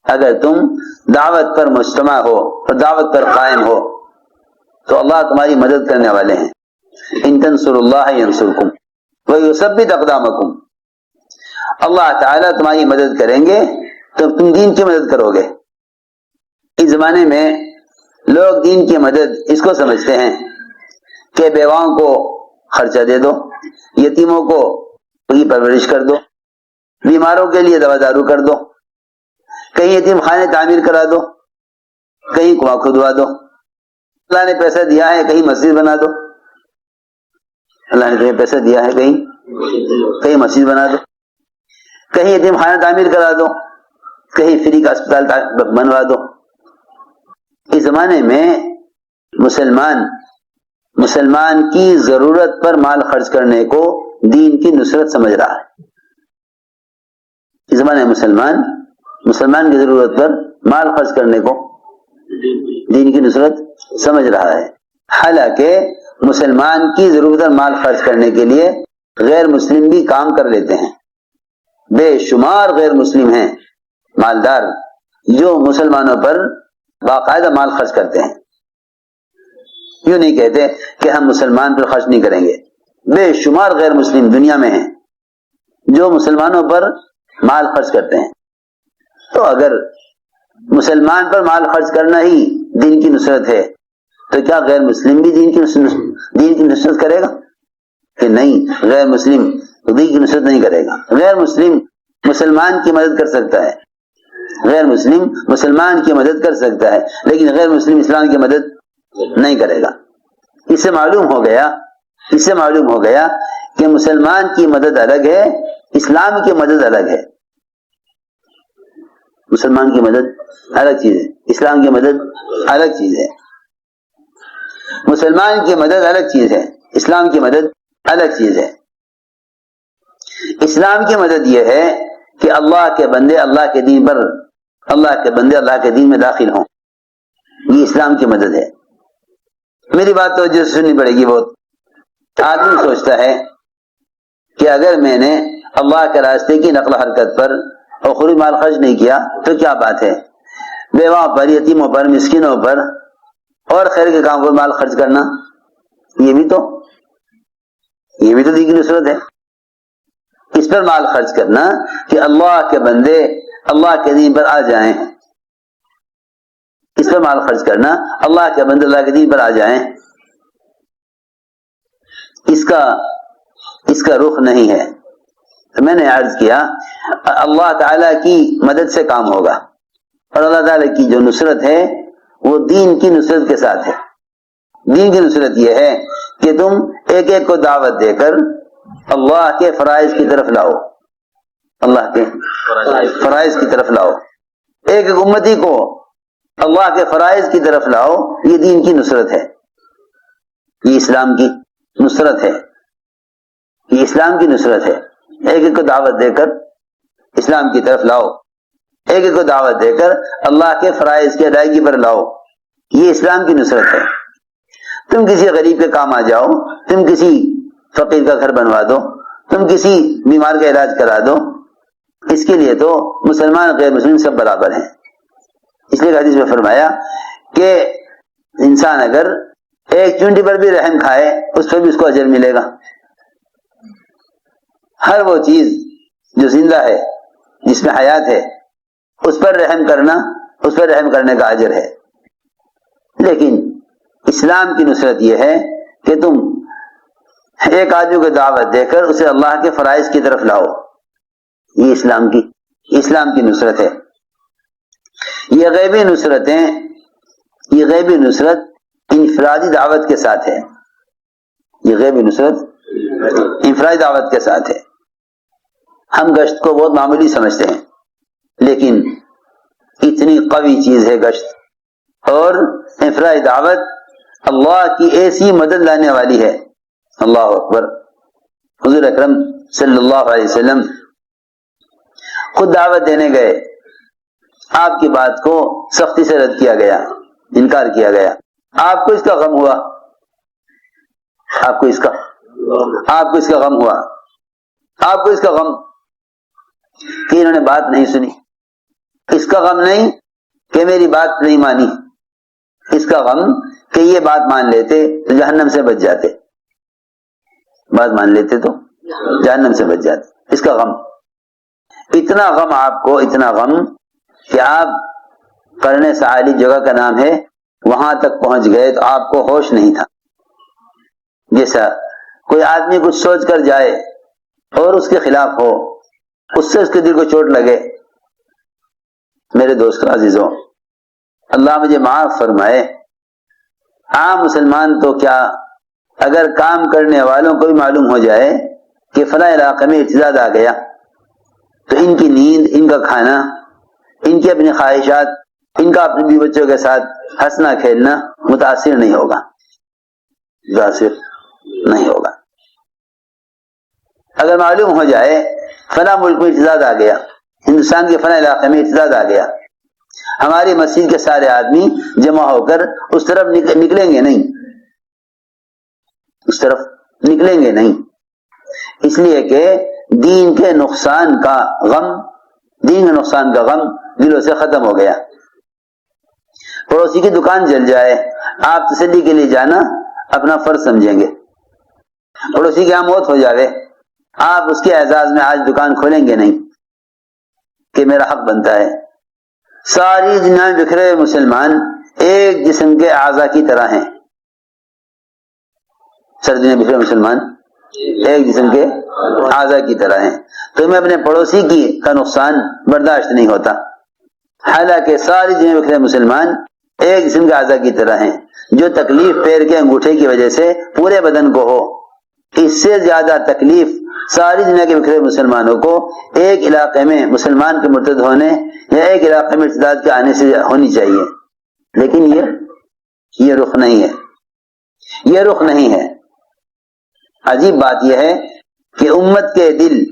اگر تم دعوت پر مجتمع ہو اور دعوت پر قائم ہو تو اللہ تمہاری مدد کرنے والے ہیں. ان تنصروا اللہ ینصرکم ویثبت اقدامکم. اللہ تعالیٰ تمہاری مدد کریں گے تو تم دین کی مدد کرو گے. اس زمانے میں لوگ دین کی مدد اس کو سمجھتے ہیں کہ بیواؤں کو خرچہ دے دو، یتیموں کو ان کی پرورش کر دو، بیماروں کے لیے دوا دارو کر دو، کہیں یتیم خانے تعمیر کرا دو، کہیں کنواں کھدوا دو. اللہ نے پیسہ دیا ہے کہیں مسجد بنا دو، اللہ نے کہیں پیسہ دیا ہے کہیں مسجد بنا دو، کہیں یتیم خانہ تعمیر کرا دو، کہیں فری کا اسپتال بنوا دو. اس زمانے میں مسلمان کی ضرورت پر مال خرچ کرنے کو دین کی نصرت سمجھ رہا ہے. اس زمانے میں مسلمان کی ضرورت پر مال خرچ کرنے کو دین کی نصرت سمجھ رہا ہے. حالانکہ مسلمان کی ضرورت پر مال خرچ کرنے کے لیے غیر مسلم بھی کام کر لیتے ہیں. بے شمار غیر مسلم ہیں مالدار جو مسلمانوں پر باقاعدہ مال خرچ کرتے ہیں. یوں نہیں کہتے کہ ہم مسلمان پر خرچ نہیں کریں گے. بے شمار غیر مسلم دنیا میں ہیں جو مسلمانوں پر مال خرچ کرتے ہیں. تو اگر مسلمان پر مال خرچ کرنا ہی دین کی نصرت ہے تو کیا غیر مسلم بھی دین کی نصرت کرے گا؟ کہ نہیں، غیر مسلم دین کی نصرت نہیں کرے گا. غیر مسلم مسلمان کی مدد کر سکتا ہے، غیر مسلم مسلمان کی مدد کر سکتا ہے، لیکن غیر مسلم اسلام کی مدد نہیں کرے گا. اس سے معلوم ہو گیا کہ مسلمان کی مدد الگ ہے، اسلام کی مدد الگ ہے. مسلمان کی مدد الگ چیز ہے، اسلام کی مدد الگ چیز ہے. مسلمان کی مدد الگ چیز ہے، اسلام کی مدد الگ چیز ہے. اسلام کی مدد یہ ہے کہ اللہ کے بندے اللہ کے دین میں داخل ہوں. یہ اسلام کی مدد ہے. میری بات توجہ سے سننی پڑے گی. بہت آدمی سوچتا ہے کہ اگر میں نے اللہ کے راستے کی نقل و حرکت پر اور خود مال خرچ نہیں کیا تو کیا بات ہے. بیواؤں پر، یتیموں پر، مسکینوں پر اور خیر کے کام پر مال خرچ کرنا، یہ بھی تو دین کی نصرت ہے. اس پر مال خرچ کرنا کہ اللہ کے بندے اللہ کے دین پر آ جائیں. اس پر مال خرچ کرنا اللہ کے بندے اللہ کے دین پر آ جائیں. اس کا رخ نہیں ہے. میں نے عرض کیا اللہ تعالیٰ کی مدد سے کام ہوگا اور اللہ تعالیٰ کی جو نصرت ہے وہ دین کی نصرت کے ساتھ ہے. دین کی نصرت یہ ہے کہ تم ایک ایک کو دعوت دے کر اللہ کے فرائض کی طرف لاؤ. اللہ کے فرائض کی طرف لاؤ. ایک ایک امتی کو اللہ کے فرائض کی طرف لاؤ. یہ دین کی نصرت ہے، یہ اسلام کی نصرت ہے، یہ اسلام کی نصرت ہے. ایک ایک کو دعوت دے کر اسلام کی طرف لاؤ، ایک ایک کو دعوت دے کر اللہ کے فرائض کی ادائیگی پر لاؤ. یہ اسلام کی نصرت ہے. تم کسی غریب کے کام آ جاؤ، تم کسی فقیر کا گھر بنوا دو، تم کسی بیمار کا علاج کرا دو، اس کے لیے تو مسلمان غیر مسلم سب برابر ہیں. اس لیے حدیث میں فرمایا کہ انسان اگر ایک چونٹی پر بھی رحم کھائے اس پر بھی اس کو اجر ملے گا. ہر وہ چیز جو زندہ ہے، جس میں حیات ہے، اس پر رحم کرنے کا اجر ہے. لیکن اسلام کی نصرت یہ ہے کہ تم ایک آدمی کو دعوت دے کر اسے اللہ کے فرائض کی طرف لاؤ. یہ اسلام کی نصرت ہے. یہ غیبی نصرت انفرادی دعوت کے ساتھ ہے. یہ غیبی نصرت انفرادی دعوت کے ساتھ ہے. ہم گشت کو بہت معمولی سمجھتے ہیں، لیکن اتنی قوی چیز ہے گشت. اور انفرادی دعوت اللہ کی ایسی مدد لانے والی ہے. اللہ اکبر. حضور اکرم صلی اللہ علیہ وسلم خود دعوت دینے گئے. آپ کی بات کو سختی سے رد کیا گیا، انکار کیا گیا. آپ کو اس کا غم ہوا، آپ کو اس کا غم ہوا، آپ کو اس کا غم کہ انہوں نے بات نہیں سنی. اس کا غم نہیں کہ میری بات نہیں مانی، اس کا غم کہ یہ بات مان لیتے تو جہنم سے بچ جاتے، بات مان لیتے تو جہنم سے بچ جاتے، اس کا غم، اتنا غم آپ کو، اتنا غم کہ آپ قرن سعالی جگہ کا نام ہے، وہاں تک پہنچ گئے تو آپ کو ہوش نہیں تھا۔ جیسا کوئی آدمی کچھ سوچ کر جائے اور اس کے خلاف ہو، اس سے اس کے دل کو چوٹ لگے، میرے دوستو عزیزوں، اللہ مجھے معاف فرمائے، عام مسلمان تو کیا، اگر کام کرنے والوں کو بھی معلوم ہو جائے کہ فلاں علاقے میں اعتداد آ گیا تو ان کی نیند، ان کا کھانا، ان کی اپنی خواہشات، ان کا اپنے بیوی بچوں کے ساتھ ہنسنا کھیلنا متاثر نہیں ہوگا، متاثر نہیں ہوگا۔ اگر معلوم ہو جائے فلاں ملک میں اعتداد آ گیا، ہندوستان کے فلاں علاقے میں اعتداد آ گیا، ہماری مسجد کے سارے آدمی جمع ہو کر اس طرف نکلیں گے نہیں، اس طرف نکلیں گے نہیں، اس لیے کہ دین کے نقصان کا غم، دین کے نقصان کا غم دلوں سے ختم ہو گیا۔ پڑوسی کی دکان جل جائے، آپ تسلی کے لیے جانا اپنا فرض سمجھیں گے، پڑوسی کی موت ہو جاوے، آپ اس کے اعزاز میں آج دکان کھولیں گے نہیں کہ میرا حق بنتا ہے۔ ساری دنیا میں بکھرے ہوئے مسلمان ایک جسم کے اعضاء کی طرح ہیں، ساری دنیا میں بکھرے مسلمان ایک جسم کے اعضاء کی طرح ہیں، تو میں اپنے پڑوسی کی کا نقصان برداشت نہیں ہوتا، حالانکہ ساری دنیا میں بکھرے مسلمان ایک جسم کے اعضاء کی طرح ہیں۔ جو تکلیف پیر کے انگوٹھے کی وجہ سے پورے بدن کو ہو، اس سے زیادہ تکلیف ساری دنیا کے بکھرے مسلمانوں کو ایک علاقے میں مسلمان کے مرتد ہونے یا ایک علاقے میں ارتداد کے آنے سے ہونی چاہیے، لیکن یہ رخ نہیں ہے، یہ رخ نہیں ہے۔ عجیب بات یہ ہے کہ امت کے دل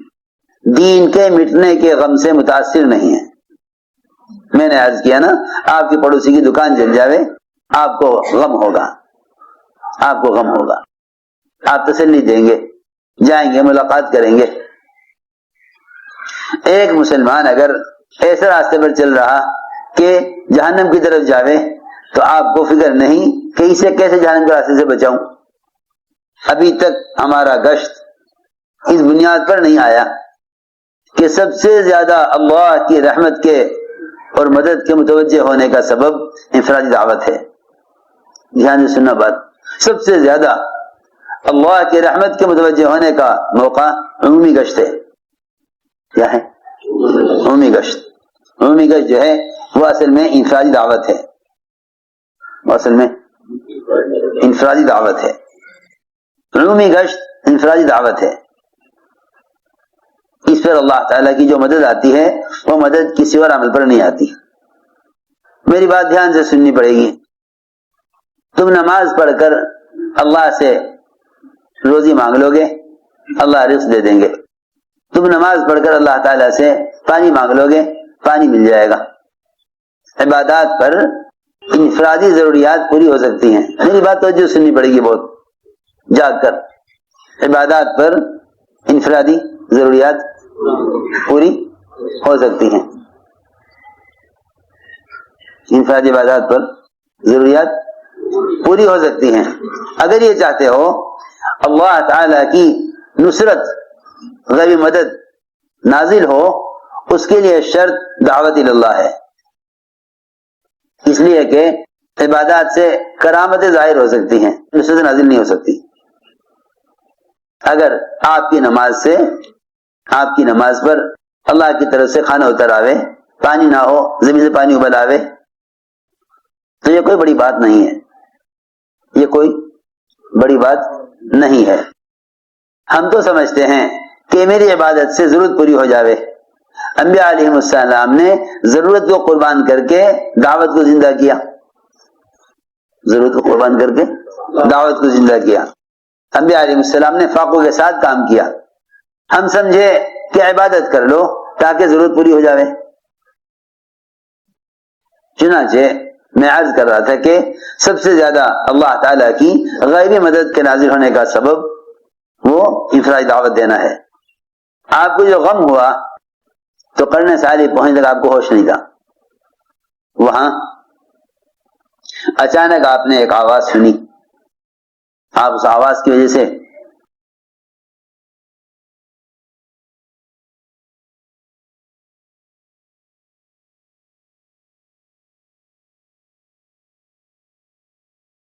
دین کے مٹنے کے غم سے متاثر نہیں ہے۔ میں نے عرض کیا نا، آپ کی پڑوسی کی دکان جل جاوے، آپ کو غم ہوگا، آپ کو غم ہوگا، آپ تسلی دیں گے، جائیں گے، ملاقات کریں گے۔ ایک مسلمان اگر ایسے راستے پر چل رہا کہ جہنم کی طرف جاوے تو آپ کو فکر نہیں کہ اسے کیسے جہنم کے راستے سے بچاؤں۔ ابھی تک ہمارا گشت اس بنیاد پر نہیں آیا کہ سب سے زیادہ اللہ کی رحمت کے اور مدد کے متوجہ ہونے کا سبب انفرادی دعوت ہے۔ دھیان سے سننا بات، سب سے زیادہ اللہ کی رحمت کے متوجہ ہونے کا موقع عمومی گشت ہے۔ کیا ہے؟ عمومی گشت۔ عمومی گشت جو ہے وہ اصل میں انفرادی دعوت ہے، وہ اصل میں انفرادی دعوت ہے۔ عمومی گشت انفرادی دعوت ہے، اس پر اللہ تعالیٰ کی جو مدد آتی ہے وہ مدد کسی اور عمل پر نہیں آتی۔ میری بات دھیان سے سننی پڑے گی۔ تم نماز پڑھ کر اللہ سے روزی مانگ لو گے، اللہ رزق دے دیں گے۔ تم نماز پڑھ کر اللہ تعالیٰ سے پانی مانگ لو گے، پانی مل جائے گا۔ عبادات پر انفرادی ضروریات پوری ہو سکتی ہیں۔ میری بات توجہ سننی پڑے گی بہت جاگ کر۔ عبادات پر انفرادی ضروریات پوری ہو سکتی ہیں، انفرادی عبادات پر ضروریات پوری ہو سکتی ہیں۔ اگر یہ چاہتے ہو اللہ تعالی کی نصرت، غیبی مدد نازل ہو، اس کے لیے شرط دعوت اللہ ہے، اس لیے کہ عبادات سے کرامتیں ظاہر ہو سکتی ہیں، نصرت نازل نہیں ہو سکتی۔ اگر آپ کی نماز سے، آپ کی نماز پر اللہ کی طرف سے کھانا اتر آوے، پانی نہ ہو، زمین سے پانی ابل آوے، تو یہ کوئی بڑی بات نہیں ہے، یہ کوئی بڑی بات نہیں ہے۔ ہم تو سمجھتے ہیں کہ میری عبادت سے ضرورت پوری ہو جاوے۔ انبیاء علیہ السلام نے ضرورت کو قربان کر کے دعوت کو زندہ کیا، ضرورت کو قربان کر کے دعوت کو زندہ کیا۔ انبیاء علیہ السلام نے فاقوں کے ساتھ کام کیا۔ ہم سمجھے کہ عبادت کر لو تاکہ ضرورت پوری ہو جاوے۔ چنانچہ میں عرض کر رہا تھا کہ سب سے زیادہ اللہ تعالیٰ کی غیبی مدد کے نازل ہونے کا سبب وہ انفرادی دعوت دینا ہے۔ آپ کو جو غم ہوا تو قرن سالی پہنچنے تک آپ کو ہوش نہیں تھا، وہاں اچانک آپ نے ایک آواز سنی، آپ اس آواز کی وجہ سے